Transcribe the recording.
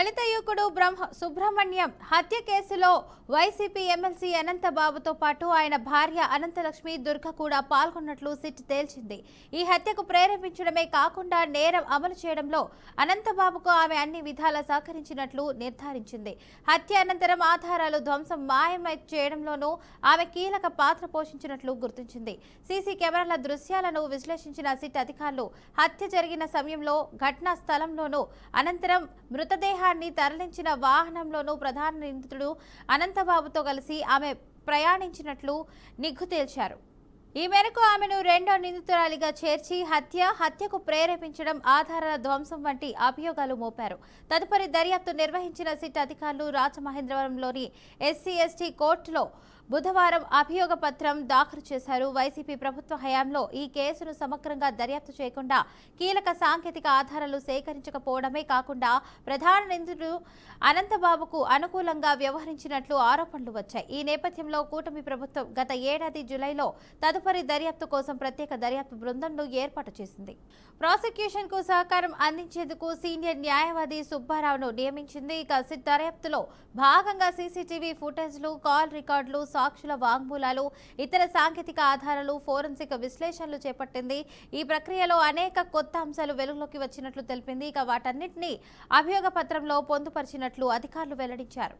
దళిత యువకుడు సుబ్రహ్మణ్యం హత్య కేసులో వైసీపీ ఎమ్మెల్సీ అనంతబాబుతో పాటు ఆయన భార్య అనంతలక్ష్మి దుర్గ కూడా పాల్గొన్నట్లు సిట్ తేల్చింది. ఈ హత్యకు ప్రేరేపించడమే కాకుండా నేరం అమలు చేయడంలో అనంతబాబుకు ఆమె అన్ని విధాలా సహకరించినట్లు నిర్ధారించింది. హత్య అనంతరం ఆధారాలు ధ్వంసం మాయం చేయడంలోనూ ఆమె కీలక పాత్ర పోషించినట్లు గుర్తించింది. సీసీ కెమెరాల దృశ్యాలను విశ్లేషించిన సిట్ అధికారులు హత్య జరిగిన సమయంలో ఘటనా స్థలంలోనూ అనంతరం మృతదేహాన్ని తరలించిన వాహనంలోనూ ప్రధాన నిందితుడు అనంతబాబుతో కలిసి ఆమె ప్రయాణించినట్లు నిగ్గు తేల్చారు. ఈ మేరకు ఆమెను రెండో నిందితురాలిగా చేర్చి హత్యకు ప్రేరేపించడం, ఆధారాల ధ్వంసం వంటి అభియోగాలు మోపారు. తదుపరి దర్యాప్తు నిర్వహించిన సిట్ అధికారులు రాజమహేంద్రవరంలోని ఎస్సీ/ఎస్టీ కోర్టులో బుధవారం అభియోగ పత్రం దాఖలు చేశారు. వైసీపీ ప్రభుత్వ హయాంలో ఈ కేసును సమగ్రంగా దర్యాప్తు చేయకుండా కీలక సాంకేతిక ఆధారాలు సేకరించకపోవడమే కాకుండా ప్రధాన నిందితుడు అనంతబాబుకు అనుకూలంగా వ్యవహరించినట్లు ఆరోపణలు వచ్చాయి. ఈ నేపథ్యంలో కూటమి ప్రభుత్వం గత ఏడాది జూలైలో తదుపరి దర్యాప్తు కోసం ప్రత్యేక దర్యాప్తు బృందంను ఏర్పాటు చేసింది. ప్రాసిక్యూషన్ కు సహకారం అందించేందుకు సీనియర్ న్యాయవాది సుబ్బారావును నియమించింది. ఇక సిట్ దర్యాప్తులో భాగంగా సీసీటీవీ ఫుటేజ్లు, కాల్ రికార్డులు, సాక్షుల వాంగ్మూలాలు, ఇతర సాంకేతిక ఆధారాలు, ఫోరెన్సిక్ విశ్లేషణలు చేపట్టింది. ఈ ప్రక్రియలో అనేక కొత్త అంశాలు వెలుగులోకి వచ్చినట్లు తెలిపింది. ఇక వాటన్నిటినీ అభియోగ పత్రంలో పొందుపరిచినట్లు అధికారులు వెల్లడించారు.